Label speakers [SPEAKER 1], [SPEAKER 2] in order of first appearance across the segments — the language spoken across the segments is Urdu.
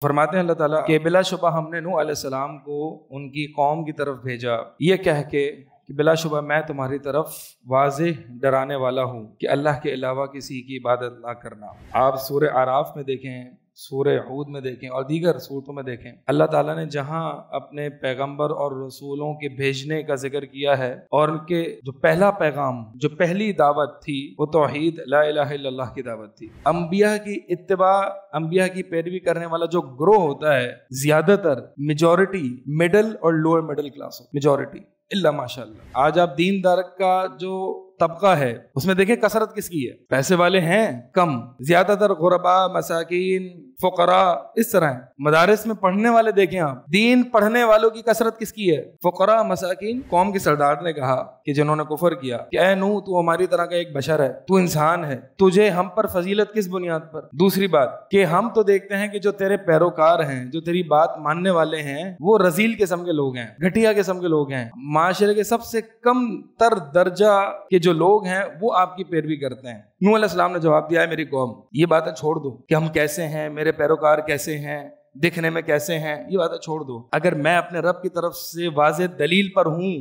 [SPEAKER 1] فرماتے ہیں اللہ تعالیٰ کہ بلا شبہ ہم نے نوح علیہ السلام کو ان کی قوم کی طرف بھیجا یہ کہہ کے کہ بلا شبہ میں تمہاری طرف واضح ڈرانے والا ہوں کہ اللہ کے علاوہ کسی کی عبادت نہ کرنا۔ آپ سورہ اعراف میں دیکھیں، سورہ ہود میں دیکھیں اور دیگر صورتوں میں دیکھیں، اللہ تعالیٰ نے جہاں اپنے پیغمبر اور رسولوں کے بھیجنے کا ذکر کیا ہے اور ان کے جو پہلا پیغام، جو پہلی دعوت تھی وہ توحید لا الہ الا اللہ کی دعوت تھی۔ انبیاء کی اتباع، انبیاء کی پیروی کرنے والا جو گروہ ہوتا ہے، زیادہ تر میجورٹی مڈل اور لوور مڈل کلاس ہو، میجورٹی اللہ ماشاء اللہ۔ آج آپ دین دار کا جو طبقہ ہے اس میں دیکھیں کثرت کس کی ہے، پیسے والے ہیں کم، زیادہ تر غرباء، مساکین، فقراء اس طرح ہیں۔ مدارس میں پڑھنے والے دیکھیں آپ، دین پڑھنے والوں کی کثرت کس کی ہے، فقراء، مساکین۔ قوم کے سردار نے کہا کہ جنہوں نے کفر کیا کہ اے نوح تو ہماری طرح کا ایک بشر ہے، تو انسان ہے، تجھے ہم پر فضیلت کس بنیاد پر؟ دوسری بات کہ ہم تو دیکھتے ہیں کہ جو تیرے پیروکار ہیں، جو تیری بات ماننے والے ہیں، وہ رذیل قسم کے لوگ ہیں، گھٹیا قسم کے لوگ ہیں، معاشرے کے سب سے کم تر درجہ کے جو لوگ ہیں وہ آپ کی پیروی کرتے ہیں۔ نوح علیہ السلام نے جواب دیا ہے میری قوم یہ باتیں چھوڑ دو کہ ہم کیسے ہیں، میرے پیروکار کیسے ہیں، دکھنے میں کیسے ہیں، یہ باتیں چھوڑ دو۔ اگر میں اپنے رب کی طرف سے واضح دلیل پر ہوں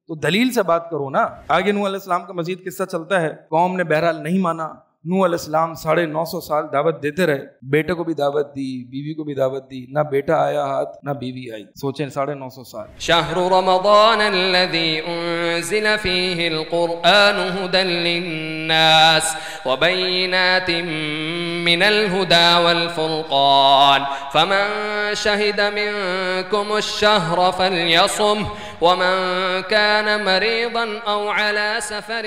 [SPEAKER 1] تو دلیل سے بات کرو نا۔ آگے نوح علیہ السلام کا مزید قصہ چلتا ہے۔ قوم نے بہرحال نہیں مانا۔ نوح علیہ السلام 950 سال دعوت دیتے رہے، بیٹے کو بھی دعوت دی، بیوی کو بھی دعوت دی، نہ بیٹا آیا ہاتھ نہ بیوی آئی۔ سوچیں 950 سال۔
[SPEAKER 2] شہر رمضان الذي انزل فيه القرآن هدى للناس وبينات من الهدى والفرقان فمن شهد منكم الشهر فليصمه ومن كان مريضا أو على سفر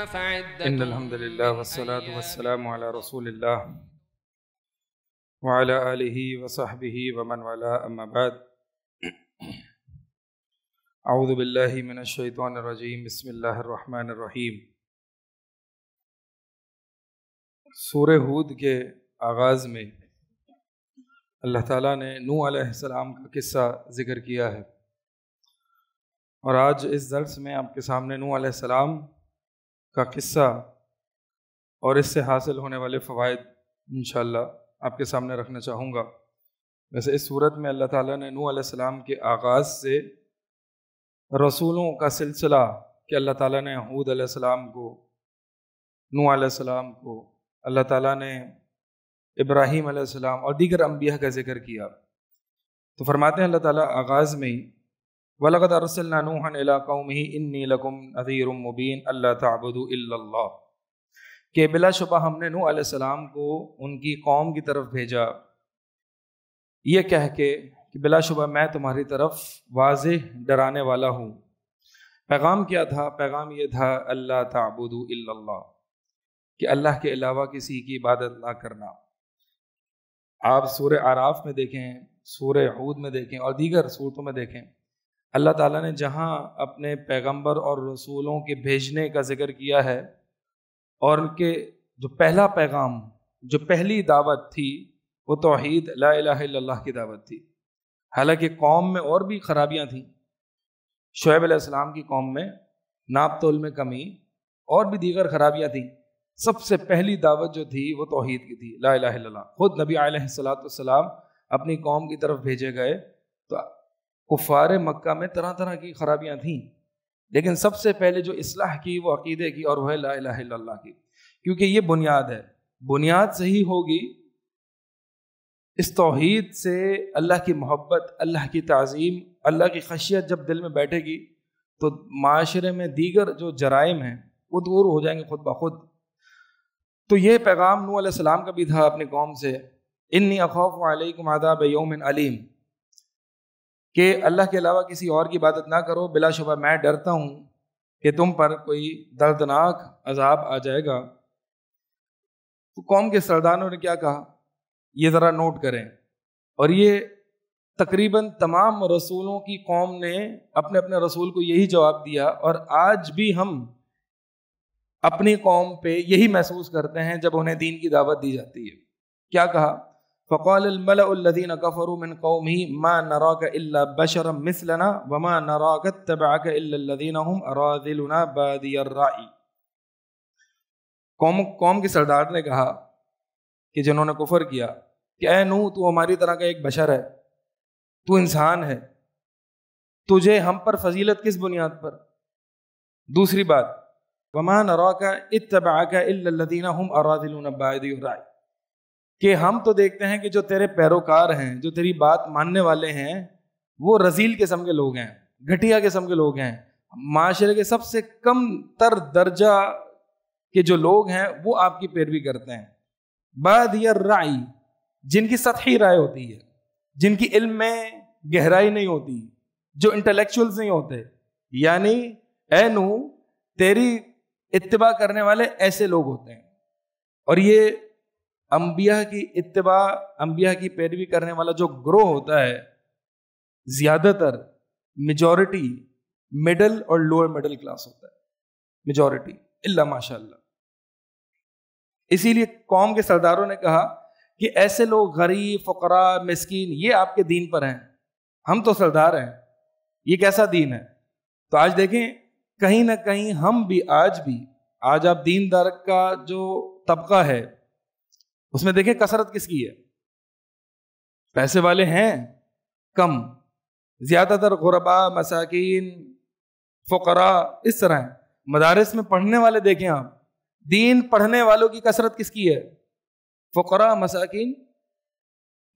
[SPEAKER 2] فعدة
[SPEAKER 1] ان الحمد للہ والصلاة والسلام علی رسول اللہ وعلی آلہ وصحبہ ومن والاه اما بعد۔ اعوذ باللہ من الشیطان الرجیم، بسم اللہ الرحمن الرحیم۔ سورہ ہود کے آغاز میں اللہ تعالیٰ نے نوح علیہ السلام کا قصہ ذکر کیا ہے، اور آج اس درس میں آپ کے سامنے نوح علیہ السلام کا قصہ اور اس سے حاصل ہونے والے فوائد انشاءاللہ آپ کے سامنے رکھنا چاہوں گا۔ ویسے اس صورت میں اللہ تعالیٰ نے نوح علیہ السلام کے آغاز سے رسولوں کا سلسلہ کہ اللہ تعالیٰ نے ہود علیہ السلام کو، نوح علیہ السلام کو، اللہ تعالیٰ نے ابراہیم علیہ السلام اور دیگر انبیاء کا ذکر کیا۔ تو فرماتے ہیں اللہ تعالیٰ آغاز میں ہی وَلَقَدْ أَرْسَلْنَا نُوحًا إِلَىٰ قَوْمِهِ إِنِّي لَكُمْ نَذِيرٌ مُّبِينٌ أَلَّا تَعْبُدُوا إِلَّا اللَّهَ کہ بلا شبہ ہم نے نوح علیہ السلام کو ان کی قوم کی طرف بھیجا یہ کہہ کے کہ بلا شبہ میں تمہاری طرف واضح ڈرانے والا ہوں۔ پیغام کیا تھا؟ پیغام یہ تھا اللہ تعبدوا الا اللہ، کہ اللہ کے علاوہ کسی کی عبادت نہ کرنا۔ آپ سورہ اعراف میں دیکھیں، سورہ ہود میں دیکھیں اور دیگر صورتوں میں دیکھیں، اللہ تعالیٰ نے جہاں اپنے پیغمبر اور رسولوں کے بھیجنے کا ذکر کیا ہے اور ان کے جو پہلا پیغام، جو پہلی دعوت تھی وہ توحید لا الہ الا اللہ کی دعوت تھی۔ حالانکہ قوم میں اور بھی خرابیاں تھیں، شعیب علیہ السلام کی قوم میں ناپ تول میں کمی اور بھی دیگر خرابیاں تھیں۔ سب سے پہلی دعوت جو تھی وہ توحید کی تھی، لا الہ الا اللہ۔ خود نبی علیہ السلام اپنی قوم کی طرف بھیجے گئے تو کفار مکہ میں طرح طرح کی خرابیاں تھیں، لیکن سب سے پہلے جو اصلاح کی وہ عقیدے کی اور وہ ہے لا الہ الا اللہ کی، کیونکہ یہ بنیاد ہے۔ بنیاد صحیح ہوگی، اس توحید سے اللہ کی محبت، اللہ کی تعظیم، اللہ کی خشیت جب دل میں بیٹھے گی تو معاشرے میں دیگر جو جرائم ہیں وہ دور ہو جائیں گے خود بخود۔ تو یہ پیغام نوح علیہ السلام کا بھی تھا اپنی قوم سے، انی اخاف علیکم عذاب یوم علیم، کہ اللہ کے علاوہ کسی اور کی عبادت نہ کرو، بلا شبہ میں ڈرتا ہوں کہ تم پر کوئی دردناک عذاب آ جائے گا۔ تو قوم کے سرداروں نے کیا کہا یہ ذرا نوٹ کریں، اور یہ تقریباً تمام رسولوں کی قوم نے اپنے اپنے رسول کو یہی جواب دیا، اور آج بھی ہم اپنی قوم پہ یہی محسوس کرتے ہیں جب انہیں دین کی دعوت دی جاتی ہے۔ کیا کہا؟ فقال الملأ الذين كفروا من قومه ما نراك الا بشرا مثلنا وما نراك اتبعك الا الذين هم اراذلنا بادي الرأي۔ قوم کے سردار نے کہا کہ جنہوں نے کفر کیا کہ اے نوح تو ہماری طرح کا ایک بشر ہے، تو انسان ہے، تجھے ہم پر فضیلت کس بنیاد پر؟ دوسری بات وَمَا نَرَاكَ اتَّبَعَكَ إِلَّا الَّذِينَ هُمْ أَرَاذِلُونَ بَادِيُ الرَّأْيِ، کہ ہم تو دیکھتے ہیں کہ جو تیرے پیروکار ہیں، جو تیری بات ماننے والے ہیں، وہ رذیل قسم کے لوگ ہیں، گھٹیا قسم کے لوگ ہیں، معاشرے کے سب سے کم تر درجہ کے جو لوگ ہیں وہ آپ کی پیروی کرتے ہیں۔ بادی الرأی، جن کی سطحی رائے ہوتی ہے، جن کی علم میں گہرائی نہیں ہوتی، جو انٹلیکچوئلز نہیں ہوتے، یعنی اے نوح تیری اتباع کرنے والے ایسے لوگ ہوتے ہیں۔ اور یہ انبیاء کی اتباع، انبیاء کی پیروی کرنے والا جو گروہ ہوتا ہے، زیادہ تر میجورٹی مڈل اور لوور مڈل کلاس ہوتا ہے، میجورٹی الا ماشاء اللہ۔ اسی لیے قوم کے سرداروں نے کہا کہ ایسے لوگ غریب، فقراء، مسکین، یہ آپ کے دین پر ہیں، ہم تو سردار ہیں، یہ کیسا دین ہے؟ تو آج دیکھیں کہیں نہ کہیں ہم بھی آج آپ دیندار کا جو طبقہ ہے اس میں دیکھیں کثرت کس کی ہے؟ پیسے والے ہیں کم، زیادہ تر غرباء، مساکین، فقراء اس طرح ہیں۔ مدارس میں پڑھنے والے دیکھیں آپ، دین پڑھنے والوں کی کثرت کس کی ہے؟ فقراء، مساکین۔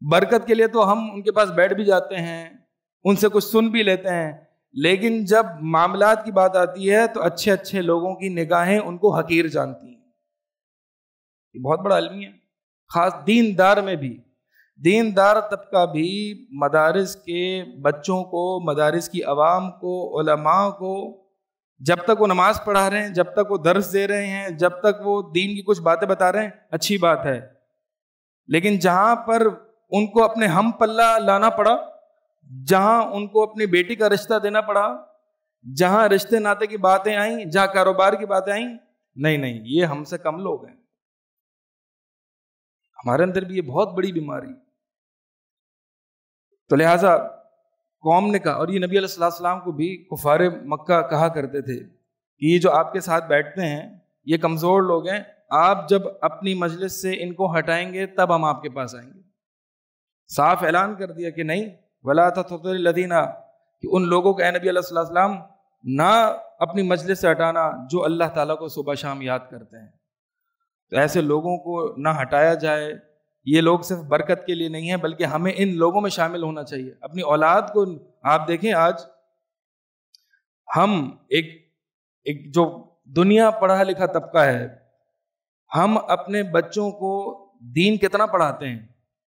[SPEAKER 1] برکت کے لیے تو ہم ان کے پاس بیٹھ بھی جاتے ہیں، ان سے کچھ سن بھی لیتے ہیں، لیکن جب معاملات کی بات آتی ہے تو اچھے اچھے لوگوں کی نگاہیں ان کو حقیر جانتی ہیں۔ یہ بہت بڑا المیہ ہے، خاص دیندار میں بھی۔ دیندار طبقہ بھی مدارس کے بچوں کو، مدارس کی عوام کو، علماء کو، جب تک وہ نماز پڑھا رہے ہیں، جب تک وہ درس دے رہے ہیں، جب تک وہ دین کی کچھ باتیں بتا رہے ہیں، اچھی بات ہے، لیکن جہاں پر ان کو اپنے ہم پلہ لانا پڑا، جہاں ان کو اپنی بیٹی کا رشتہ دینا پڑا، جہاں رشتے ناطے کی باتیں آئیں، جہاں کاروبار کی باتیں آئیں، نہیں، یہ ہم سے کم لوگ ہیں۔ ہمارے اندر بھی یہ بہت بڑی بیماری۔ تو لہٰذا قوم نے کہا، اور یہ نبی علیہ السلام کو بھی کفار مکہ کہا کرتے تھے کہ یہ جو آپ کے ساتھ بیٹھتے ہیں یہ کمزور لوگ ہیں، آپ جب اپنی مجلس سے ان کو ہٹائیں گے تب ہم آپ کے پاس آئیں گے۔ صاف اعلان کر دیا کہ نہیں، وَلَا تَطْرُدِ الَّذِينَ، کہ ان لوگوں کو اے نبی علیہ السلام نہ اپنی مجلس سے ہٹانا جو اللہ تعالیٰ کو صبح شام یاد کرتے ہیں۔ تو ایسے لوگوں کو نہ ہٹایا جائے۔ یہ لوگ صرف برکت کے لیے نہیں ہیں بلکہ ہمیں ان لوگوں میں شامل ہونا چاہیے۔ اپنی اولاد کو آپ دیکھیں، آج ہم ایک جو دنیا پڑھا لکھا طبقہ ہے، ہم اپنے بچوں کو دین کتنا پڑھاتے ہیں؟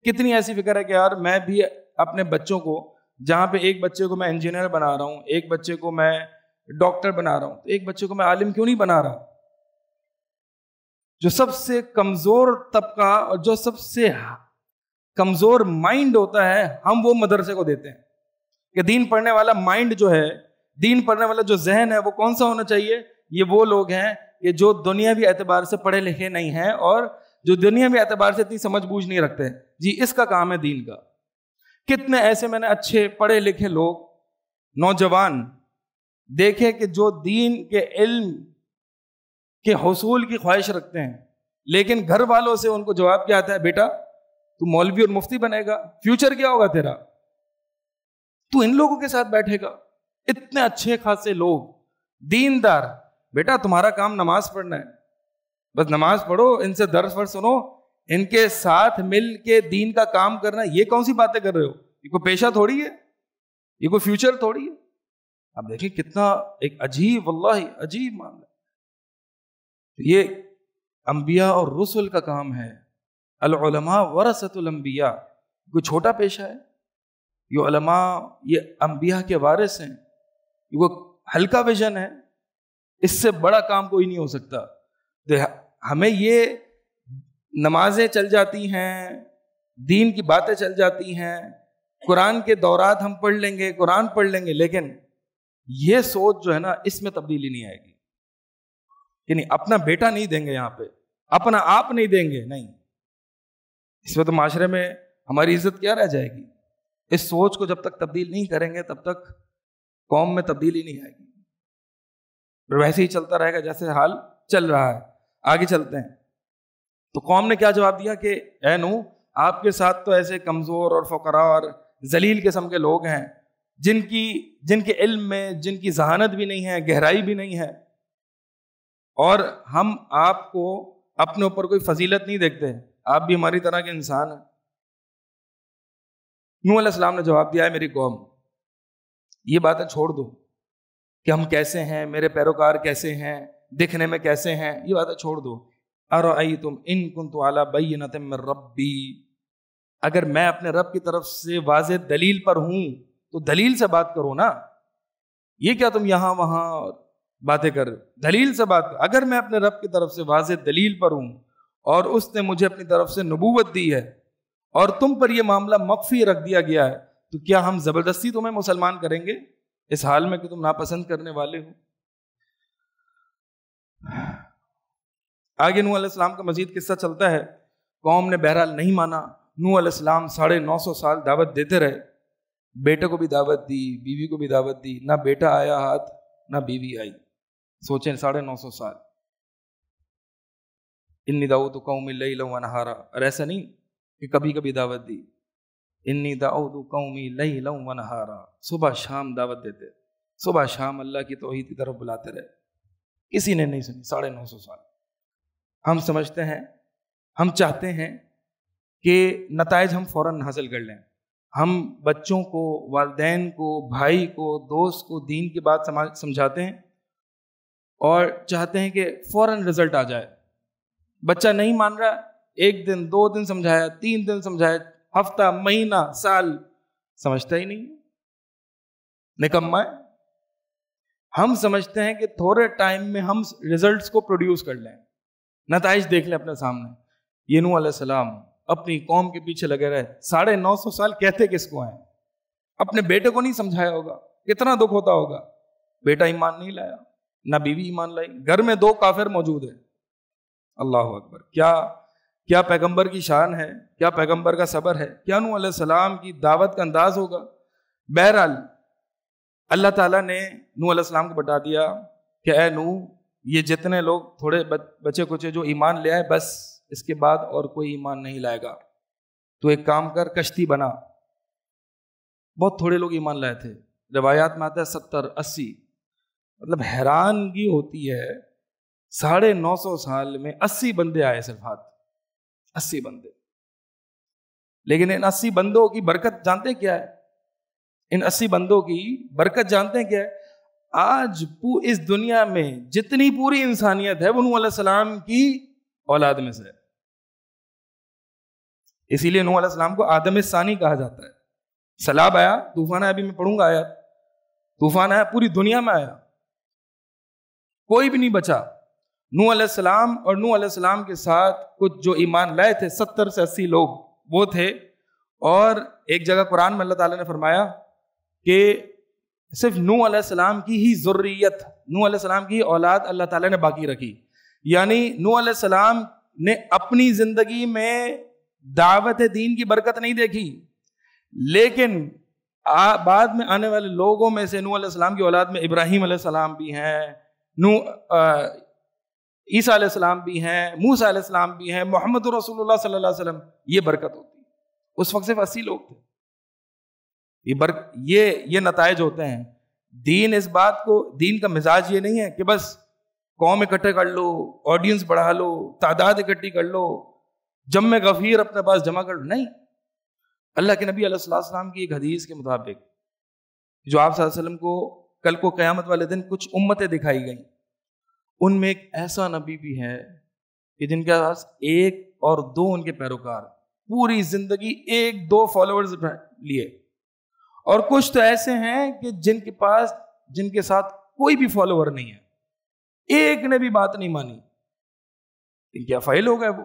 [SPEAKER 1] کتنی ایسی فکر ہے کہ یار میں بھی اپنے بچوں کو، جہاں پہ ایک بچے کو میں انجینئر بنا رہا ہوں، ایک بچے کو میں ڈاکٹر بنا رہا ہوں، تو ایک بچے کو میں عالم کیوں نہیں بنا رہا؟ جو سب سے کمزور طبقہ اور جو سب سے کمزور مائنڈ ہوتا ہے، ہم وہ مدرسے کو دیتے ہیں کہ دین پڑھنے والا مائنڈ جو ہے، دین پڑھنے والا جو ذہن ہے وہ کون سا ہونا چاہیے؟ یہ وہ لوگ ہیں کہ جو دنیاوی اعتبار سے پڑھے لکھے نہیں ہیں اور جو دنیاوی اعتبار سے اتنی سمجھ بوجھ نہیں رکھتے۔ جی اس کا کام ہے دین کا۔ کتنے ایسے میں نے اچھے پڑھے لکھے لوگ، نوجوان دیکھے کہ جو دین کے علم کے حصول کی خواہش رکھتے ہیں، لیکن گھر والوں سے ان کو جواب کیا آتا ہے؟ بیٹا تو مولوی اور مفتی بنے گا، فیوچر کیا ہوگا تیرا؟ تو ان لوگوں کے ساتھ بیٹھے گا؟ اتنے اچھے خاصے لوگ دیندار، بیٹا تمہارا کام نماز پڑھنا ہے، بس نماز پڑھو، ان سے درس ورس سنو، ان کے ساتھ مل کے دین کا کام کرنا۔ یہ کون سی باتیں کر رہے ہو؟ یہ کوئی پیشہ تھوڑی ہے، یہ کوئی فیوچر تھوڑی ہے۔ اب دیکھیں کتنا ایک عجیب، واللہ عجیب معاملہ۔ یہ انبیاء اور رسل کا کام ہے۔ العلماء ورثۃ الانبیاء، کوئی چھوٹا پیشہ ہے؟ یہ علماء، یہ انبیاء کے وارث ہیں، یہ کوئی ہلکا ویژن ہے؟ اس سے بڑا کام کوئی نہیں ہو سکتا۔ ہمیں یہ نمازیں چل جاتی ہیں، دین کی باتیں چل جاتی ہیں، قرآن کے دورات ہم پڑھ لیں گے، قرآن پڑھ لیں گے، لیکن یہ سوچ جو ہے نا، اس میں تبدیلی نہیں آئے گی۔ یعنی اپنا بیٹا نہیں دیں گے، یہاں پہ اپنا آپ نہیں دیں گے، نہیں، اس میں تو معاشرے میں ہماری عزت کیا رہ جائے گی؟ اس سوچ کو جب تک تبدیل نہیں کریں گے تب تک قوم میں تبدیلی نہیں آئے گی، ویسے ہی چلتا رہے گا جیسے حال چل رہا ہے۔ آگے چلتے ہیں۔ تو قوم نے کیا جواب دیا کہ اے نوح آپ کے ساتھ تو ایسے کمزور اور فقراء اور ذلیل قسم کے لوگ ہیں جن کے علم میں جن کی ذہانت بھی نہیں ہے، گہرائی بھی نہیں ہے، اور ہم آپ کو اپنے اوپر کوئی فضیلت نہیں دیکھتے، آپ بھی ہماری طرح کے انسان ہیں۔ نوح علیہ السلام نے جواب دیا ہے میری قوم یہ باتیں چھوڑ دو کہ ہم کیسے ہیں، میرے پیروکار کیسے ہیں، دکھنے میں کیسے ہیں، یہ باتیں چھوڑ دو۔ ارأیتم ان کنت علی بینۃ من ربی، اگر میں اپنے رب کی طرف سے واضح دلیل پر ہوں تو دلیل سے بات کرو نا، یہ کیا تم یہاں وہاں باتیں کر، دلیل سے بات کرو۔ اگر میں اپنے رب کی طرف سے واضح دلیل پر ہوں اور اس نے مجھے اپنی طرف سے نبوت دی ہے اور تم پر یہ معاملہ مخفی رکھ دیا گیا ہے، تو کیا ہم زبردستی تمہیں مسلمان کریں گے اس حال میں کہ تم ناپسند کرنے والے ہو؟ آگے نوح علیہ السلام کا مزید قصہ چلتا ہے۔ قوم نے بہرحال نہیں مانا۔ نوح علیہ السلام 950 سال دعوت دیتے رہے، بیٹے کو بھی دعوت دی، بیوی کو بھی دعوت دی، نہ بیٹا آیا ہاتھ نہ بیوی آئی۔ سوچیں 950 سال۔ انی دعوت قومی لیلا و نہارا، اور ایسا نہیں کہ کبھی کبھی دعوت دی، انی دعوت قومی لیلا و نہارا، صبح شام دعوت دیتے، صبح شام اللہ کی توحید کی طرف بلاتے رہے، کسی نے نہیں سنی 950 سال۔ ہم سمجھتے ہیں، ہم چاہتے ہیں کہ نتائج ہم فوراً حاصل کر لیں، ہم بچوں کو، والدین کو، بھائی کو، دوست کو دین کی بات سمجھاتے ہیں اور چاہتے ہیں کہ فوراً رزلٹ آ جائے۔ بچہ نہیں مان رہا، 1 دن 2 دن سمجھایا، 3 دن سمجھایا، ہفتہ، مہینہ، سال، سمجھتا ہی نہیں، نکما ہے۔ ہم سمجھتے ہیں کہ تھوڑے ٹائم میں ہم ریزلٹس کو پروڈیوس کر لیں، نتائج دیکھ لیں اپنے سامنے۔ یہ نوح علیہ السلام اپنی قوم کے پیچھے لگے رہے 950 سال، کہتے کس کو ہیں؟ اپنے بیٹے کو نہیں سمجھایا ہوگا، کتنا دکھ ہوتا ہوگا، بیٹا ایمان نہیں لایا، نہ بیوی ایمان لائی، گھر میں 2 کافر موجود ہیں۔ اللہ اکبر، کیا پیغمبر کی شان ہے، کیا پیغمبر کا صبر ہے، کیا نوح علیہ السلام کی دعوت کا انداز ہوگا۔ بہرحال اللہ تعالیٰ نے نوح علیہ السلام کو بتا دیا کہ اے نوح، یہ جتنے لوگ تھوڑے بچے کچے جو ایمان لے آئے، بس اس کے بعد اور کوئی ایمان نہیں لائے گا، تو ایک کام کر، کشتی بنا۔ بہت تھوڑے لوگ ایمان لائے تھے، روایات میں آتا ہے 70-80، مطلب حیرانگی ہوتی ہے 950 سال میں 80 بندے آئے، صرف ہاتھ 80 بندے۔ لیکن ان 80 بندوں کی برکت جانتے کیا ہے؟ ان 80 بندوں کی برکت جانتے ہیں کیا ہے؟ آج اس دنیا میں جتنی پوری انسانیت ہے وہ نوح علیہ السلام کی اولاد میں سے ہے۔ اسی لیے نوح علیہ السلام کو آدم ثانی کہا جاتا ہے۔ سیلاب آیا، طوفان آیا، ابھی میں پڑھوں گا آیا، طوفان آیا، پوری دنیا میں آیا، کوئی بھی نہیں بچا۔ نوح علیہ السلام اور نوح علیہ السلام کے ساتھ کچھ جو ایمان لائے تھے 70 سے 80 لوگ وہ تھے۔ اور ایک جگہ قرآن میں اللہ تعالیٰ نے فرمایا کہ صرف نوح علیہ السلام کی ہی ذریت، نوح علیہ السلام کی اولاد اللہ تعالیٰ نے باقی رکھی۔ یعنی نوح علیہ السلام نے اپنی زندگی میں دعوت دین کی برکت نہیں دیکھی، لیکن بعد میں آنے والے لوگوں میں سے نوح علیہ السلام کی اولاد میں ابراہیم علیہ السلام بھی ہیں، عیسیٰ علیہ السلام بھی ہیں، موسیٰ علیہ السلام بھی ہیں، محمد رسول اللہ صلی اللہ علیہ وسلم، یہ برکت ہوتی ہے۔ اس وقت صرف 80 لوگ تھے۔ یہ نتائج ہوتے ہیں۔ دین اس بات کو، دین کا مزاج یہ نہیں ہے کہ بس قوم اکٹھے کر لو، آڈینس بڑھا لو، تعداد اکٹھی کر لو، جمع غفیر اپنے پاس جمع کر لو، نہیں۔ اللہ کے نبی علیہ السلام کی ایک حدیث کے مطابق جو آپ صلی اللہ علیہ وسلم کو کل کو قیامت والے دن کچھ امتیں دکھائی گئیں، ان میں ایک ایسا نبی بھی ہے کہ جن کے پاس 1 اور 2 ان کے پیروکار، پوری زندگی 1-2 فالوورز لیے، اور کچھ تو ایسے ہیں کہ جن کے ساتھ کوئی بھی فالوور نہیں ہے، ایک نے بھی بات نہیں مانی، ان کیا فائل ہو گئے وہ؟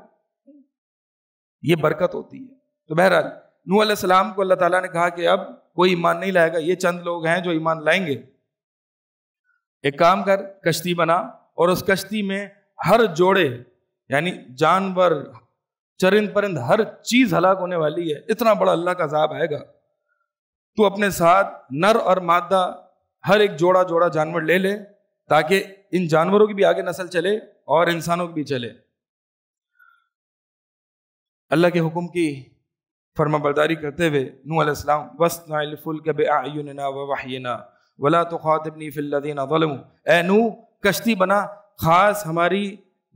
[SPEAKER 1] یہ برکت ہوتی ہے۔ تو بہرحال نوح علیہ السلام کو اللہ تعالیٰ نے کہا کہ اب کوئی ایمان نہیں لائے گا، یہ چند لوگ ہیں جو ایمان لائیں گے۔ ایک کام کر، کشتی بنا، اور اس کشتی میں ہر جوڑے، یعنی جانور، چرند پرند، ہر چیز ہلاک ہونے والی ہے، اتنا بڑا اللہ کا عذاب آئے گا۔ تو اپنے ساتھ نر اور مادہ ہر ایک جوڑا جوڑا جانور لے لے، تاکہ ان جانوروں کی بھی آگے نسل چلے اور انسانوں کی بھی چلے۔ اللہ کے حکم کی فرما برداری کرتے ہوئے نوح علیہ السلام وَاصْنَعِ الْفُلْكَ بِأَعْيُنِنَا وَوَحْيِنَا وَلَا تُخَاطِبْنِي فِي الَّذِينَ ظَلَمُوا، اے نوح کشتی بنا خاص ہماری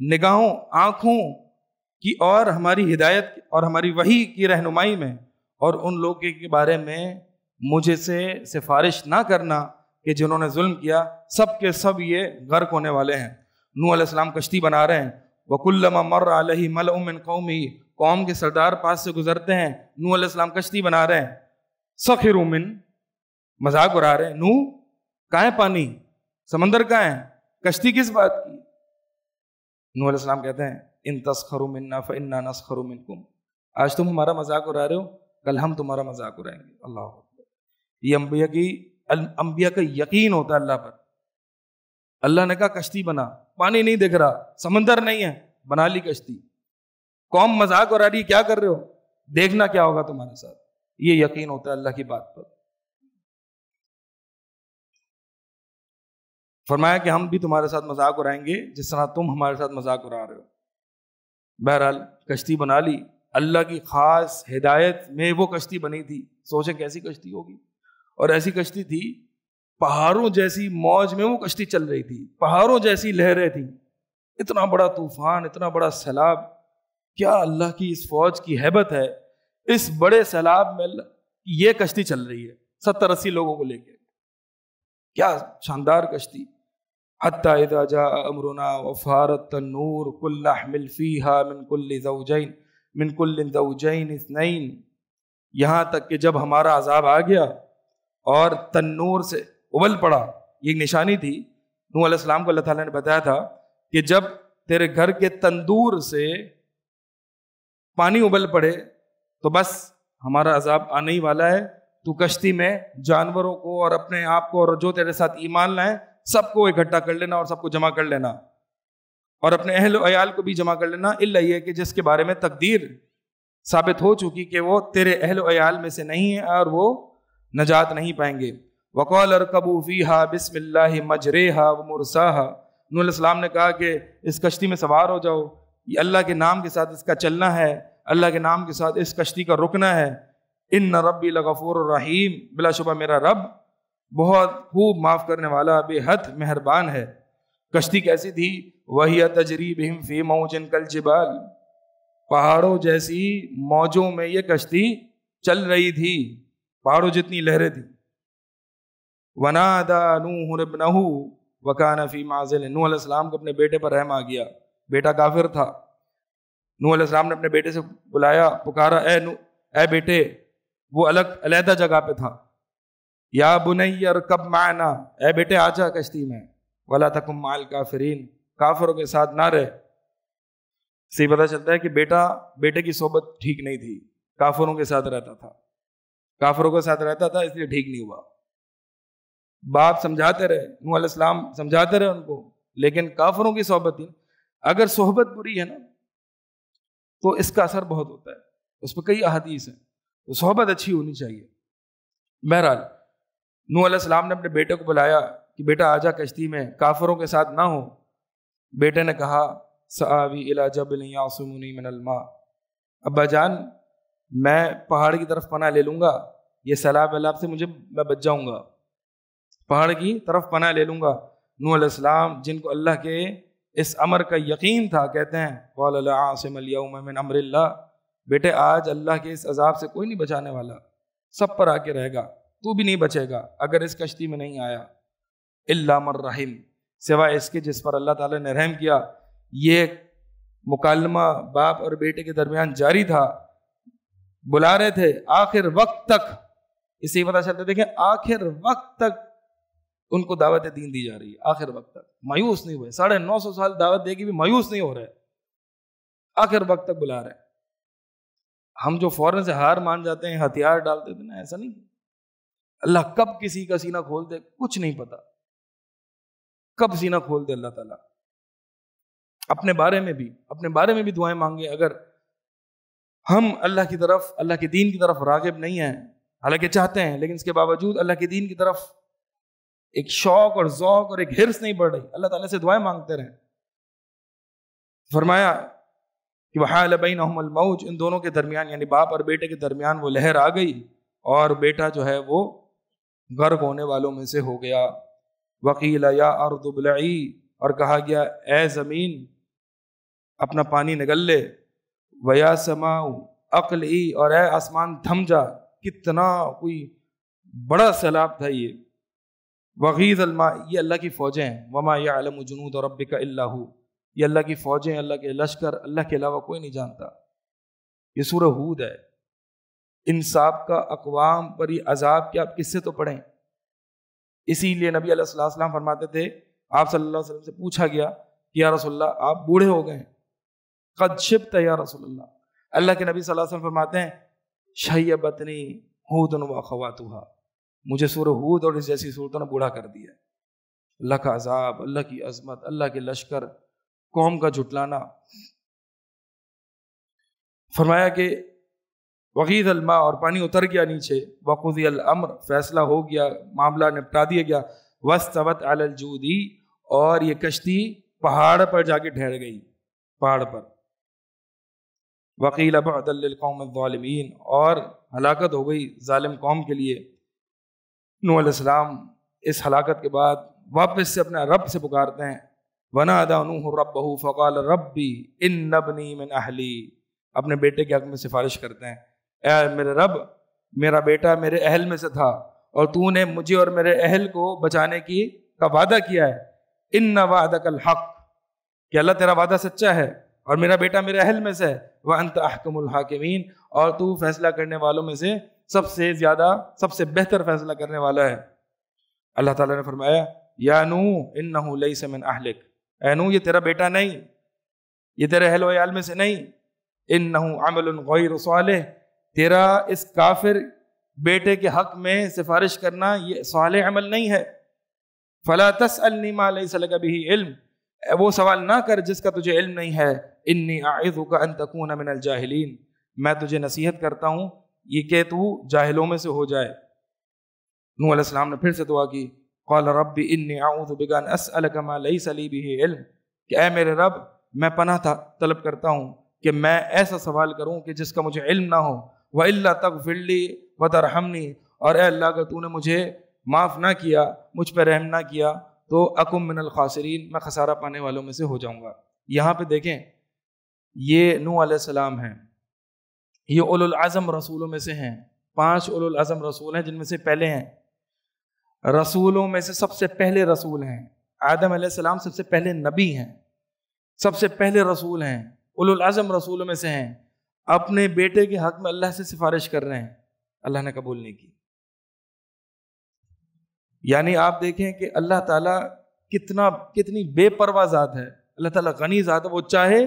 [SPEAKER 1] نگاہوں آنکھوں کی اور ہماری ہدایت اور ہماری وحی کی رہنمائی میں، اور ان لوگوں کے بارے میں مجھے سے سفارش نہ کرنا کہ جنہوں نے ظلم کیا، سب کے سب یہ غرق ہونے والے ہیں۔ نوح علیہ السلام کشتی بنا رہے ہیں، وَكُلَّمَا مَرَّ عَلَيْهِ مَلَأٌ مِّن قَوْمِهِ، قوم کے سردار پاس سے گزرتے ہیں، نوح علیہ السلام کشتی بنا رہے ہیں، سخروا من، مذاق اڑا رہے ہیں، نوح کہاں ہے پانی، سمندر کہاں ہے، کشتی کس بات کی؟ نوح علیہ السلام کہتے ہیں ان تسخروا منا فإنا نسخر منکم، آج تم ہمارا مذاق اڑا رہے ہو، کل ہم تمہارا مذاق اڑائیں گے۔ اللہ اکبر، یہ انبیاء کا یقین ہوتا ہے اللہ پر۔ اللہ نے کہا کشتی بنا، پانی نہیں دکھ رہا، سمندر نہیں ہے، بنا لی کشتی، قوم مذاق اڑا رہی ہے، کیا کر رہے ہو، دیکھنا کیا ہوگا تمہارے ساتھ۔ یہ یقین ہوتا ہے اللہ کی بات پر۔ فرمایا کہ ہم بھی تمہارے ساتھ مذاق اڑائیں گے جس طرح تم ہمارے ساتھ مذاق اڑا رہے ہو۔ بہرحال کشتی بنا لی، اللہ کی خاص ہدایت میں وہ کشتی بنی تھی۔ سوچیں کیسی کشتی ہوگی، اور ایسی کشتی تھی پہاڑوں جیسی موج میں وہ کشتی چل رہی تھی، پہاڑوں جیسی لہریں تھیں، اتنا بڑا طوفان، اتنا بڑا سیلاب۔ کیا اللہ کی اس فوج کی ہیبت ہے، اس بڑے سیلاب میں یہ کشتی چل رہی ہے 70-80 لوگوں کو لے کے، کیا شاندار کشتی۔ حتی اذا جاء امرنا وفارت التنور كل احمل فيها من كل زوجين اثنين، یہاں تک کہ جب ہمارا عذاب آ گیا اور تنور سے ابل پڑا، یہ ایک نشانی تھی۔ نوح علیہ السلام کو اللہ تعالیٰ نے بتایا تھا کہ جب تیرے گھر کے تندور سے پانی ابل پڑے تو بس ہمارا عذاب آنے ہی والا ہے، تو کشتی میں جانوروں کو اور اپنے آپ کو اور جو تیرے ساتھ ایمان لائیں سب کو اکٹھا کر لینا اور سب کو جمع کر لینا، اور اپنے اہل و عیال کو بھی جمع کر لینا، الا یہ کہ جس کے بارے میں تقدیر ثابت ہو چکی کہ وہ تیرے اہل و عیال میں سے نہیں ہے اور وہ نجات نہیں پائیں گے۔ وقال ارکبوا فیہا بسم اللہ مجریہا ومرساہا، نوح علیہ السلام نے کہا کہ اس کشتی میں سوار ہو جاؤ، یہ اللہ کے نام کے ساتھ اس کا چلنا ہے، اللہ کے نام کے ساتھ اس کشتی کا رکنا ہے۔ ان ربی لغفور الرحیم، بلا شبہ میرا رب بہت خوب معاف کرنے والا، بے حد مہربان ہے۔ کشتی کیسی تھی؟ وَهِيَ تَجْرِي بِهِمْ فِي مَوْجٍ كَالْجِبَالِ، پہاڑوں جیسی موجوں میں یہ کشتی چل رہی تھی، پہاڑوں جتنی لہریں تھیں۔ وَنَادَى نُوحٌ ابْنَهُ وَكَانَ فِي مَعْزِلٍ، نوح علیہ السلام کو اپنے بیٹے پر رحم آ گیا، بیٹا کافر تھا۔ نوح علیہ السلام نے اپنے بیٹے سے بلایا، پکارا، اے بیٹے، وہ علیحدہ جگہ پہ تھا۔ یا بنی ارکب معنا، اے بیٹے آجا کشتی میں، ولا تکن مع الکافرین، کافروں کے ساتھ نہ رہ۔ سے پتہ چلتا ہے کہ بیٹے کی صحبت ٹھیک نہیں تھی، کافروں کے ساتھ رہتا تھا، کافروں کے ساتھ رہتا تھا، اس لیے ٹھیک نہیں ہوا۔ باپ سمجھاتے رہے، نوح علیہ السلام سمجھاتے رہے ان کو، لیکن کافروں کی صحبت تھی۔ اگر صحبت بری ہے نا تو اس کا اثر بہت ہوتا ہے، اس پہ کئی احادیث ہیں، تو صحبت اچھی ہونی چاہیے۔ بہرحال نوح علیہ السلام نے اپنے بیٹے کو بلایا کہ بیٹا آجا کشتی میں، کافروں کے ساتھ نہ ہو۔ بیٹے نے کہا سآوی الی جبل یعصمنی من الماء، ابا جان میں پہاڑ کی طرف پناہ لے لوں گا، یہ سیلاب ویلاب سے میں بچ جاؤں گا، پہاڑ کی طرف پناہ لے لوں گا۔ نوح علیہ السلام جن کو اللہ کے اس امر کا یقین تھا، کہتے ہیں قال لا عاصم اليوم من امر اللہ، بیٹے آج اللہ کے اس عذاب سے کوئی نہیں بچانے والا، سب پر آ کے رہے گا، تو بھی نہیں بچے گا اگر اس کشتی میں نہیں آیا، الا من رحم، سوائے اس کے جس پر اللہ تعالیٰ نے رحم کیا۔ یہ مکالمہ باپ اور بیٹے کے درمیان جاری تھا، بلا رہے تھے آخر وقت تک، اسی پتہ چلتا دیکھیں آخر وقت تک ان کو دعوت دین دی جا رہی ہے، آخر وقت تک مایوس نہیں ہوئے، 950 سال دعوت دے کے بھی مایوس نہیں ہو رہے، آخر وقت تک بلا رہے۔ ہم جو فوراً سے ہار مان جاتے ہیں، ہتھیار ڈالتے تھے نا، ایسا نہیں، اللہ کب کسی کا سینہ کھول دے کچھ نہیں پتا، کب سینہ کھول دے اللہ تعالیٰ۔ اپنے بارے میں بھی دعائیں مانگے، اگر ہم اللہ کی طرف، اللہ کے دین کی طرف راغب نہیں ہیں، حالانکہ چاہتے ہیں، لیکن اس کے باوجود اللہ کے دین کی طرف ایک شوق اور ذوق اور ایک حرص نہیں بڑھ رہی، اللہ تعالیٰ سے دعائیں مانگتے رہیں۔ فرمایا کہ وحال بینہم الموج، ان دونوں کے درمیان یعنی باپ اور بیٹے کے درمیان وہ لہر آ گئی اور بیٹا جو ہے وہ غرق ہونے والوں میں سے ہو گیا۔ وقیل یا ارض ابلعی، اور کہا گیا اے زمین اپنا پانی نگل لے، ویا سماء اقلعی، اور اے آسمان تھم جا۔ کتنا کوئی بڑا سیلاب تھا یہ۔ وغیض الماء، یہ اللہ کی فوجیں ہیں، وما یعلم جنود ربک الا ہو، یہ اللہ کی فوجیں، اللہ کے لشکر، اللہ کے علاوہ کوئی نہیں جانتا۔ یہ سورہ ہود ہے۔ ان سابقہ اقوام پر یہ عذاب کے آپ قصے تو پڑھیں۔ اسی لیے نبی علیہ الصلوۃ والسلام فرماتے تھے، آپ صلی اللہ علیہ وسلم سے پوچھا گیا کہ یا رسول اللہ آپ بوڑھے ہو گئے ہیں، قد شبت یا رسول اللہ۔ اللہ کے نبی صلی اللہ علیہ وسلم فرماتے ہیں شیبتنی ہود و اخواتھا، مجھے سورہ ہود اور اس جیسی صورتوں نے بوڑھا کر دیا۔ اللہ کا عذاب، اللہ کی عظمت، اللہ کے لشکر، قوم کا جھٹلانا۔ فرمایا کہ وغیض الماء، اور پانی اتر گیا نیچے، وقضی الامر، فیصلہ ہو گیا، معاملہ نپٹا دیا گیا، واستوت علی الجودی، اور یہ کشتی پہاڑ پر جا کے ٹھہر گئی، پہاڑ پر۔ وقیل بعدا للقوم الظالمین، اور ہلاکت ہو گئی ظالم قوم کے لیے۔ نوح علیہ السلام اس ہلاکت کے بعد واپس سے اپنے رب سے پکارتے ہیں، ونادى نوح ربہ فقال ربی ان ابنی من اہلی، اپنے بیٹے کے حق میں سفارش کرتے ہیں، اے میرے رب میرا بیٹا میرے اہل میں سے تھا اور تو نے مجھے اور میرے اہل کو بچانے کا وعدہ کیا ہے، ان وعدک الحق، کہ اللہ تیرا وعدہ سچا ہے اور میرا بیٹا میرے اہل میں سے ہے، وانت احکم الحاکمین، اور تو فیصلہ کرنے والوں میں سے سب سے زیادہ سب سے بہتر فیصلہ کرنے والا ہے۔ اللہ تعالیٰ نے فرمایا یا نوح انہ لیس من اہلک، اے نوح یہ تیرا بیٹا نہیں، یہ تیرے اہل و عیال میں سے نہیں، انہ عمل غیر صالح، تیرا اس کافر بیٹے کے حق میں سفارش کرنا یہ صالح عمل نہیں ہے۔ فلا تسألنی ما لیس لک بہ علم، وہ سوال نہ کر جس کا تجھے علم نہیں ہے، انی اعظک ان تکون من الجاہلین، میں تجھے نصیحت کرتا ہوں یہ کہ تو جاہلوں میں سے ہو جائے۔ نوح علیہ السلام نے پھر سے دعا کی، قال رب انی اعوذ بک ان اسألک ما لیس لی بہ علم، کہ اے میرے رب میں پناہ طلب کرتا ہوں کہ میں ایسا سوال کروں کہ جس کا مجھے علم نہ ہو، وَإِلَّا تَغْفِرْ لِي وَتَرْحَمْنِي، اور اے اللہ اگر تو نے مجھے معاف نہ کیا، مجھ پہ رحم نہ کیا تو اکم من الخاسرین، میں خسارہ پانے والوں میں سے ہو جاؤں گا۔ یہاں پہ دیکھیں یہ نوح علیہ السلام ہیں، یہ اولو العزم رسولوں میں سے ہیں، 5 اولو العزم رسول ہیں جن میں سے پہلے ہیں، رسولوں میں سے سب سے پہلے رسول ہیں، آدم علیہ السلام سب سے پہلے نبی ہیں، سب سے پہلے رسول ہیں، اولو العزم رسولوں میں سے ہیں، اپنے بیٹے کے حق میں اللہ سے سفارش کر رہے ہیں، اللہ نے قبول نہیں کی۔ یعنی آپ دیکھیں کہ اللہ تعالیٰ کتنی بے پرواہ ذات ہے، اللہ تعالیٰ غنی ذات ہے، وہ چاہے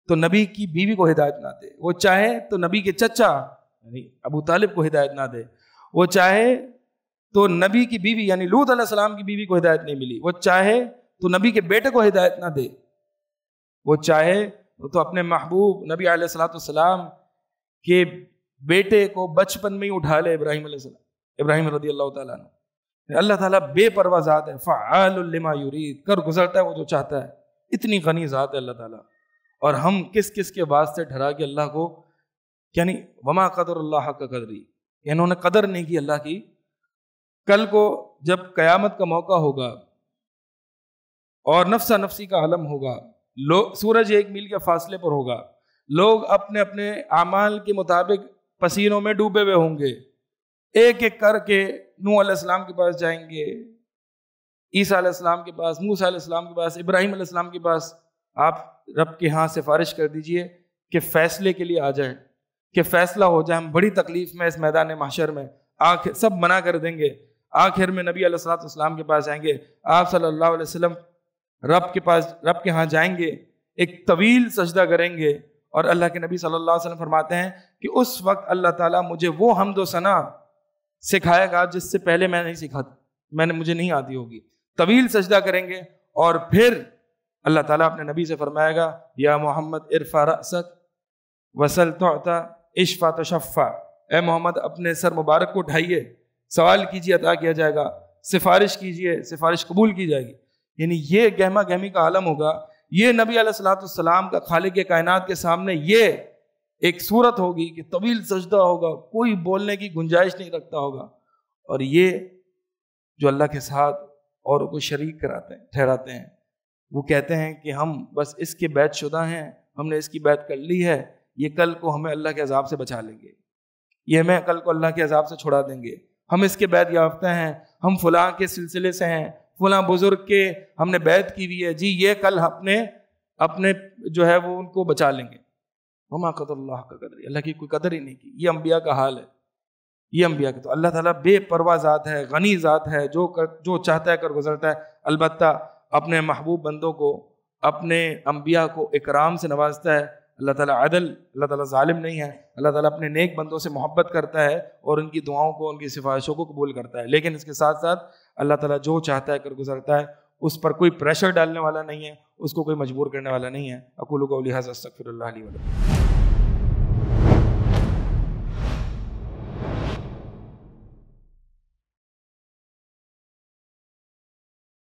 [SPEAKER 1] تو نبی کی بیوی کو ہدایت نہ دے، وہ چاہے تو نبی کے چچا یعنی ابو طالب کو ہدایت نہ دے، وہ چاہے تو نبی کی بیوی یعنی لوط علیہ السلام کی بیوی کو ہدایت نہیں ملی، وہ چاہے تو نبی کے بیٹے کو ہدایت نہ دے، وہ چاہے تو اپنے محبوب نبی علیہ الصلوۃ والسلام کے بیٹے کو بچپن میں ہی اٹھا لے، ابراہیم علیہ السلام، ابراہیم رضی اللہ تعالیٰ عنہ۔ اللہ تعالیٰ بے پرواہ ذات ہے، فعال لما یرید، کر گزرتا ہے وہ جو چاہتا ہے، اتنی غنی ذات ہے اللہ تعالیٰ۔ اور ہم کس کس کے واسطے ٹھہرا کے اللہ کو، یعنی وما قدر اللہ حق قدری، انہوں نے قدر نہیں کی اللہ کی۔ کل کو جب قیامت کا موقع ہوگا اور نفسا نفسی کا عالم ہوگا، سورج 1 میل کے فاصلے پر ہوگا، لوگ اپنے اپنے اعمال کے مطابق پسینوں میں ڈوبے ہوئے ہوں گے، ایک ایک کر کے نوح علیہ السلام کے پاس جائیں گے، عیسیٰ علیہ السلام کے پاس، موسیٰ علیہ السلام کے پاس، ابراہیم علیہ السلام کے پاس۔ آپ رب کے ہاں سفارش کر دیجئے کہ فیصلے کے لیے آ جائیں، کہ فیصلہ ہو جائے۔ ہم بڑی تکلیف میں اس میدان محشر میں، آخر سب منع کر دیں گے، آخر میں نبی علیہ الصلوۃ والسلام کے پاس جائیں گے، آپ صلی اللہ علیہ وسلم رب کے ہاں جائیں گے، ایک طویل سجدہ کریں گے، اور اللہ کے نبی صلی اللہ علیہ وسلم فرماتے ہیں کہ اس وقت اللہ تعالیٰ مجھے وہ حمد و ثنا سکھائے گا جس سے پہلے میں نہیں سکھا، مجھے نہیں آتی ہوگی۔ طویل سجدہ کریں گے اور پھر اللہ تعالیٰ اپنے نبی سے فرمائے گا یا محمد ارفع رأسک وسل تعطى اشفع تشفع، اے محمد اپنے سر مبارک کو اٹھائیے، سوال کیجیے عطا کیا جائے گا، سفارش کیجیے سفارش قبول کی جائے گی۔ یعنی یہ گہما گہمی کا عالم ہوگا یہ نبی علیہ الصلوۃ والسلام کا خالق کائنات کے سامنے یہ ایک صورت ہوگی کہ طویل سجدہ ہوگا، کوئی بولنے کی گنجائش نہیں رکھتا ہوگا، اور یہ جو اللہ کے ساتھ اوروں کو شریک ٹھہراتے ہیں، وہ کہتے ہیں کہ ہم بس اس کے بیعت شدہ ہیں، ہم نے اس کی بیعت کر لی ہے، یہ کل کو ہمیں اللہ کے عذاب سے بچا لیں گے، یہ ہمیں کل کو اللہ کے عذاب سے چھڑا دیں گے، ہم اس کے بیعت یافتہ ہیں، ہم فلاں کے سلسلے سے ہیں، فلاں بزرگ کے ہم نے بیعت کی ہوئی ہے، جی یہ کل اپنے جو ہے وہ ان کو بچا لیں گے۔ وما قدر اللہ کا قدر، اللہ کی کوئی قدر ہی نہیں کی۔ یہ انبیاء کا حال ہے، یہ انبیاء کا۔ تو اللہ تعالیٰ بے پرواہ ذات ہے، غنی ذات ہے، جو چاہتا ہے کر گزرتا ہے۔ البتہ اپنے محبوب بندوں کو، اپنے انبیاء کو اکرام سے نوازتا ہے۔ اللہ تعالیٰ عدل، اللہ تعالیٰ ظالم نہیں ہے۔ اللہ تعالیٰ اپنے نیک بندوں سے محبت کرتا ہے اور ان کی دعاؤں کو، ان کی سفارشوں کو قبول کرتا ہے، لیکن اس کے ساتھ ساتھ اللہ تعالیٰ جو چاہتا ہے کر گزرتا ہے، اس پر کوئی پریشر ڈالنے والا نہیں ہے، اس کو کوئی مجبور کرنے والا نہیں ہے۔ اقول قولی ھذا استغفر اللہ لی ولکم۔